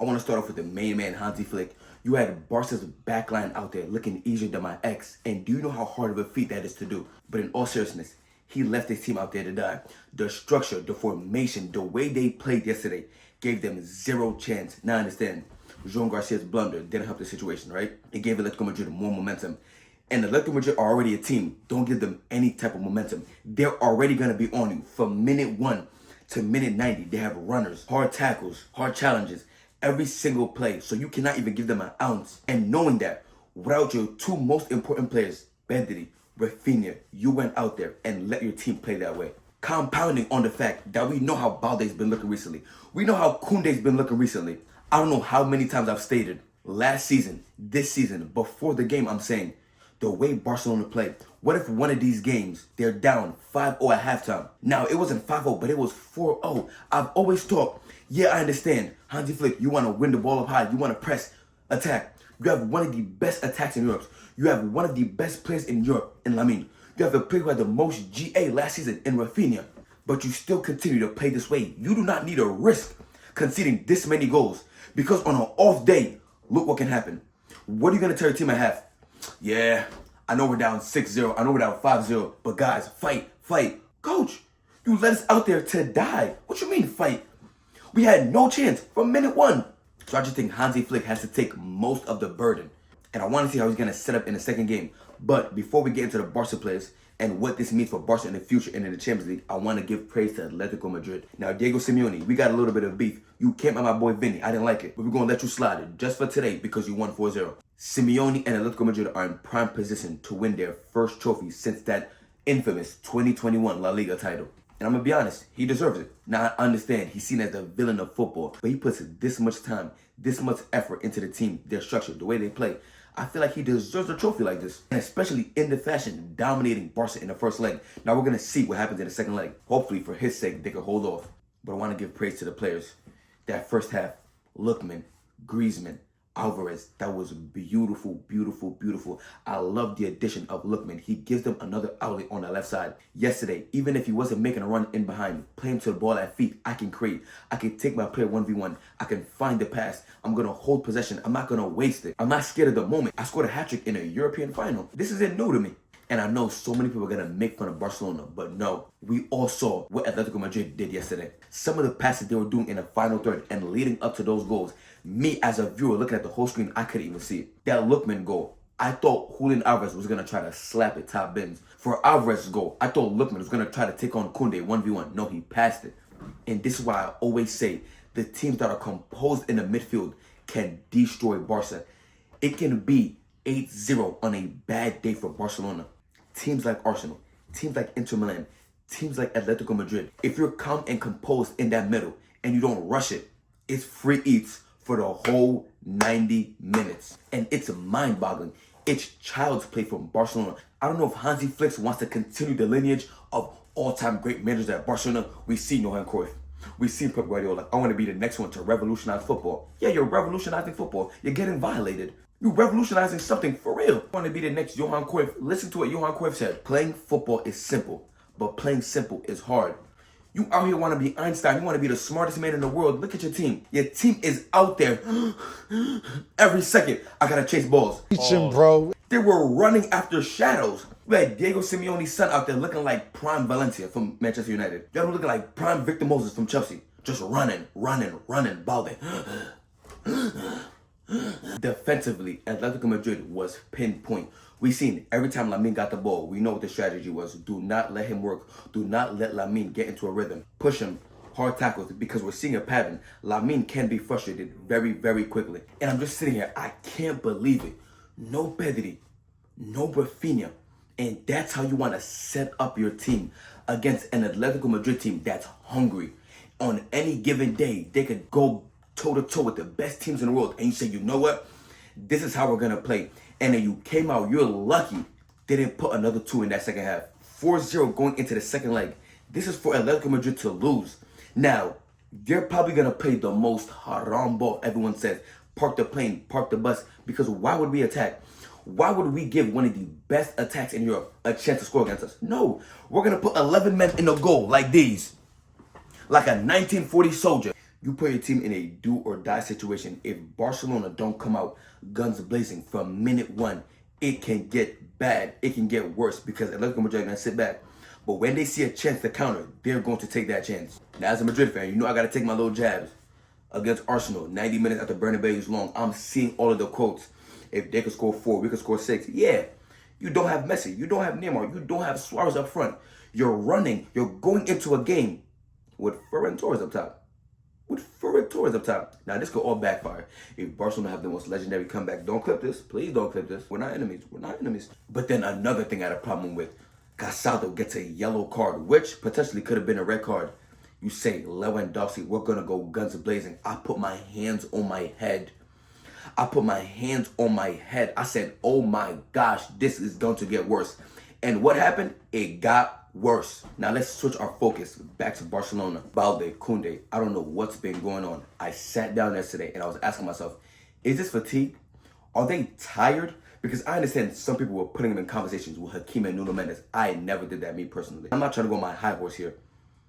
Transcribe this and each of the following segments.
I want to start off with the main man, Hansi Flick. You had Barca's backline out there looking easier than my ex, and do you know how hard of a feat that is to do? But in all seriousness, he left his team out there to die. The structure, the formation, the way they played yesterday gave them zero chance. Now I understand, Joan Garcia's blunder didn't help the situation, right? It gave Atletico Madrid more momentum. And Atletico Madrid are already a team. Don't give them any type of momentum. They're already going to be on you from minute 1 to minute 90. They have runners, hard tackles, hard challenges, every single play. So you cannot even give them an ounce. And knowing that, without your two most important players, Pedri, Rafinha, you went out there and let your team play that way. Compounding on the fact that we know how Balde's been looking recently. We know how Koundé's been looking recently. I don't know how many times I've stated last season, this season, before the game, I'm saying, the way Barcelona played. What if one of these games, they're down 5-0 at halftime? Now, it wasn't 5-0, but it was 4-0. I've always thought, yeah, I understand. Hansi Flick, you want to win the ball up high. You want to press, attack. You have one of the best attacks in Europe. You have one of the best players in Europe in Lamine. You have a player who had the most GA last season in Rafinha. But you still continue to play this way. You do not need to risk conceding this many goals. Because on an off day, look what can happen. What are you going to tell your team at half? Yeah, I know we're down 6-0. I know we're down 5-0. But guys, fight. Coach, you let us out there to die. What you mean fight? We had no chance from minute 1. So I just think Hansi Flick has to take most of the burden. And I want to see how he's going to set up in the second game. But before we get into the Barca players and what this means for Barca in the future and in the Champions League, I want to give praise to Atletico Madrid. Now, Diego Simeone, we got a little bit of beef. You came at my boy Vinny. I didn't like it. But we're going to let you slide it just for today because you won 4-0. Simeone and Atletico Madrid are in prime position to win their first trophy since that infamous 2021 La Liga title. And I'm going to be honest, he deserves it. Now, I understand he's seen as the villain of football, but he puts this much time, this much effort into the team, their structure, the way they play. I feel like he deserves a trophy like this, and especially in the fashion dominating Barca in the first leg. Now, we're going to see what happens in the second leg. Hopefully, for his sake, they can hold off. But I want to give praise to the players. That first half, Lookman, Griezmann, Alvarez, that was beautiful. I love the addition of Lookman. He gives them another outlet on the left side. Yesterday, even if he wasn't making a run in behind, play him to the ball at feet, I can create. I can take my player 1v1. I can find the pass. I'm going to hold possession. I'm not going to waste it. I'm not scared of the moment. I scored a hat-trick in a European final. This isn't new to me. And I know so many people are going to make fun of Barcelona, but no, we all saw what Atletico Madrid did yesterday. Some of the passes they were doing in the final third and leading up to those goals, me as a viewer looking at the whole screen, I couldn't even see it. That Lookman goal, I thought Julian Alvarez was going to try to slap it top bins. For Alvarez's goal, I thought Lookman was going to try to take on Koundé 1v1. No, he passed it. And this is why I always say the teams that are composed in the midfield can destroy Barca. It can be 8-0 on a bad day for Barcelona. Teams like Arsenal, teams like Inter Milan, teams like Atletico Madrid, if you're calm and composed in that middle and you don't rush it, it's free eats for the whole 90 minutes. And it's mind-boggling. It's child's play from Barcelona. I don't know if Hansi Flick wants to continue the lineage of all-time great managers at Barcelona. We see Johan Cruyff. We see Pep Guardiola. I want to be the next one to revolutionize football. Yeah, you're revolutionizing football. You're getting violated. You're revolutionizing something for real. I want to be the next Johan Cruyff. Listen to what Johan Cruyff said. Playing football is simple, but playing simple is hard. You out here want to be Einstein. You want to be the smartest man in the world. Look at your team. Your team is out there every second. I got to chase balls. Teaching, bro. They were running after shadows. We had Diego Simeone's son out there looking like prime Valencia from Manchester United. They were looking like prime Victor Moses from Chelsea. Just running, Balde. Defensively, Atletico Madrid was pinpoint. We seen every time Lamine got the ball, we know what the strategy was. Do not let him work. Do not let Lamine get into a rhythm. Push him, hard tackles, because we're seeing a pattern. Lamine can be frustrated very quickly. And I'm just sitting here, I can't believe it. No Pedri, no Rafinha. And that's how you want to set up your team against an Atletico Madrid team that's hungry. On any given day, they could go toe-to-toe with the best teams in the world. And you say, you know what? This is how we're going to play. And then you came out, you're lucky they didn't put another 2 in that second half. 4-0 going into the second leg. This is for Atletico Madrid to lose. Now, they're probably going to play the most haram ball, everyone says. Park the plane, park the bus. Because why would we attack? Why would we give one of the best attacks in Europe a chance to score against us? No, we're going to put 11 men in the goal like these. Like a 1940 soldier. You put your team in a do or die situation. If Barcelona don't come out guns blazing from minute one, it can get bad. It can get worse because Atletico Madrid are going to sit back. But when they see a chance to counter, they're going to take that chance. Now, as a Madrid fan, you know I got to take my little jabs. Against Arsenal, 90 minutes after Bernabeu is long, I'm seeing all of the quotes. If they could score 4, we could score 6. Yeah, you don't have Messi. You don't have Neymar. You don't have Suarez up front. You're running. You're going into a game with Ferran Torres up top. Now, this could all backfire. If Barcelona have the most legendary comeback, don't clip this. Please don't clip this. We're not enemies. But then another thing I had a problem with. Casado gets a yellow card, which potentially could have been a red card. You say, Lewandowski, we're going to go guns blazing. I put my hands on my head. I said, oh my gosh, this is going to get worse. And what happened? It got worse. Now let's switch our focus back to Barcelona. Balde, Koundé, I don't know what's been going on. I sat down yesterday and I was asking myself, is this fatigue? Are they tired? Because I understand some people were putting them in conversations with Hakim and Nuno Mendes. I never did that, me personally. I'm not trying to go on my high horse here,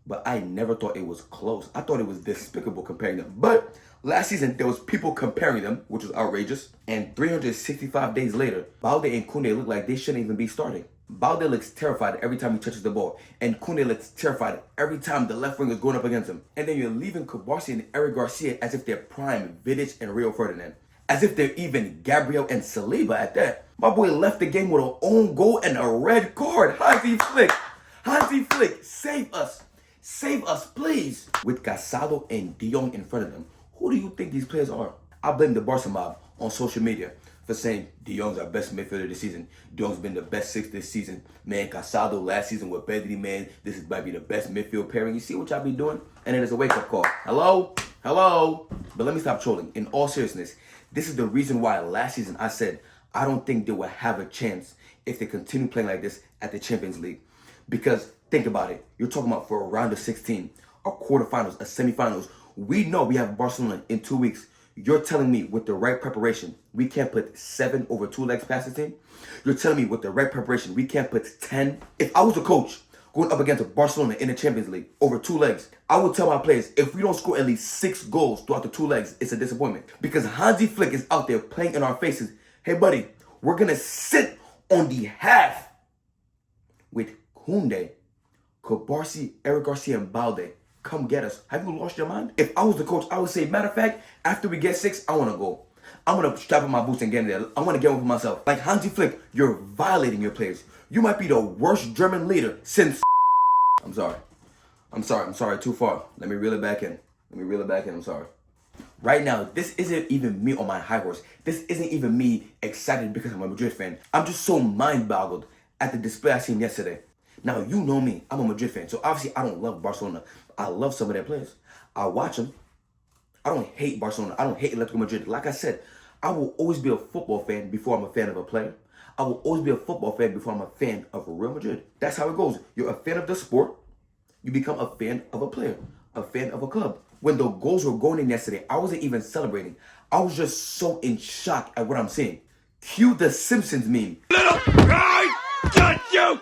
but I never thought it was close. I thought it was despicable comparing them. But last season, there was people comparing them, which was outrageous. And 365 days later, Balde and Koundé look like they shouldn't even be starting. Balde looks terrified every time he touches the ball. And Koundé looks terrified every time the left wing is going up against him. And then you're leaving Kubarsi and Eric Garcia as if they're prime Vidic and Rio Ferdinand. As if they're even Gabriel and Saliba at that. My boy left the game with an own goal and a red card. Hansi Flick, save us. Save us, please. With Casado and De Jong in front of them, who do you think these players are? I blame the Barca mob on social media for saying De Jong's our best midfielder this season. De Jong's been the best 6 this season. Man, Casado last season with Pedri, man, might be the best midfield pairing. You see what y'all be doing? And it is a wake-up call. Hello? But let me stop trolling. In all seriousness, this is the reason why last season I said I don't think they will have a chance if they continue playing like this at the Champions League. Because think about it. You're talking about for a round of 16, a quarterfinals, a semifinals. We know we have Barcelona in 2 weeks. You're telling me with the right preparation, we can't put 7 over 2 legs past the team? You're telling me with the right preparation, we can't put 10? If I was a coach going up against Barcelona in the Champions League over 2 legs, I would tell my players, if we don't score at least 6 goals throughout the 2 legs, it's a disappointment. Because Hansi Flick is out there playing in our faces. Hey, buddy, we're going to sit on the half with Koundé, Kubarsi, Eric Garcia, and Balde. Come get us. Have you lost your mind? If I was the coach, I would say, matter of fact, after we get 6, I want to go. I'm going to strap on my boots and get in there. I want to get one for myself. Like Hansi Flick, you're violating your players. You might be the worst German leader since... I'm sorry, too far. Let me reel it back in. I'm sorry. Right now, this isn't even me on my high horse. This isn't even me excited because I'm a Madrid fan. I'm just so mind-boggled at the display I seen yesterday. Now, you know me. I'm a Madrid fan. So, obviously, I don't love Barcelona. I love some of their players. I watch them. I don't hate Barcelona. I don't hate Atletico Madrid. Like I said, I will always be a football fan before I'm a fan of a player. I will always be a football fan before I'm a fan of Real Madrid. That's how it goes. You're a fan of the sport. You become a fan of a player. A fan of a club. When the goals were going in yesterday, I wasn't even celebrating. I was just so in shock at what I'm seeing. Cue the Simpsons meme. Little I got you!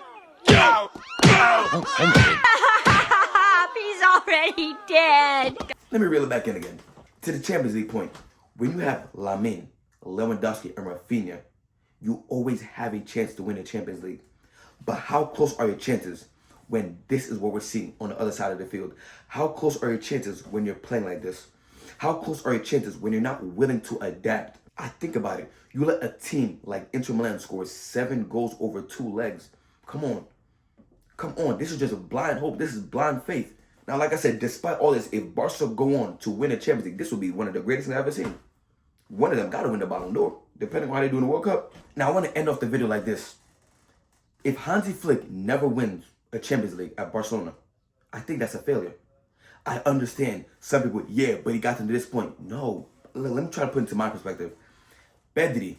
He's already dead. Let me reel it back in again. To the Champions League point. When you have Lamine, Lewandowski, and Rafinha, you always have a chance to win the Champions League. But how close are your chances when this is what we're seeing on the other side of the field? How close are your chances when you're playing like this? How close are your chances when you're not willing to adapt? I think about it. You let a team like Inter Milan score 7 goals over 2 legs. Come on. This is just a blind hope. This is blind faith. Now, like I said, despite all this, if Barca go on to win the Champions League, this will be one of the greatest things I've ever seen. One of them got to win the Ballon d'Or, depending on how they do in the World Cup. Now, I want to end off the video like this. If Hansi Flick never wins a Champions League at Barcelona, I think that's a failure. I understand some people, yeah, but he got them to this point. No, let me try to put it into my perspective. Pedri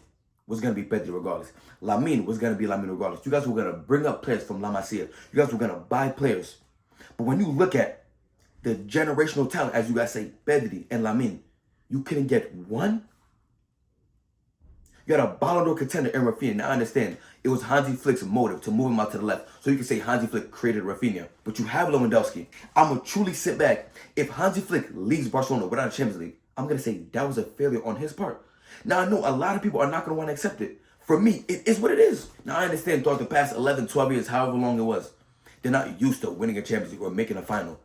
was going to be Pedri regardless. Lamine was going to be Lamine regardless. You guys were going to bring up players from La Masia. You guys were going to buy players. But when you look at the generational talent, as you guys say, Pedri and Lamine, you couldn't get one? You had a Ballon d'Or contender in Rafinha. Now I understand it was Hansi Flick's motive to move him out to the left. So you can say Hansi Flick created Rafinha. But you have Lewandowski. I'm going to truly sit back. If Hansi Flick leaves Barcelona without a Champions League, I'm going to say that was a failure on his part. Now I know a lot of people are not going to want to accept it. For me, it is what it is. Now I understand throughout the past 11, 12 years, however long it was, they're not used to winning a Champions League or making a final.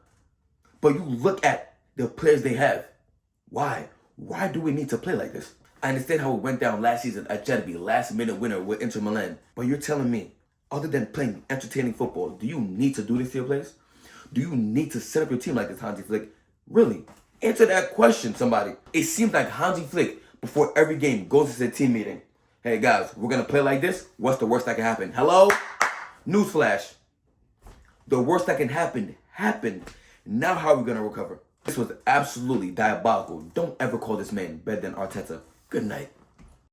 But you look at the players they have. Why? Why do we need to play like this? I understand how it went down last season at Cherby, last minute winner with Inter Milan. But you're telling me, other than playing entertaining football, do you need to do this to your players? Do you need to set up your team like this, Hansi Flick? Really? Answer that question, somebody. It seems like Hansi Flick, before every game, goes to the team meeting. Hey guys, we're going to play like this. What's the worst that can happen? Hello? Newsflash. The worst that can happen happened. Now how are we going to recover? This was absolutely diabolical. Don't ever call this man better than Arteta. Good night.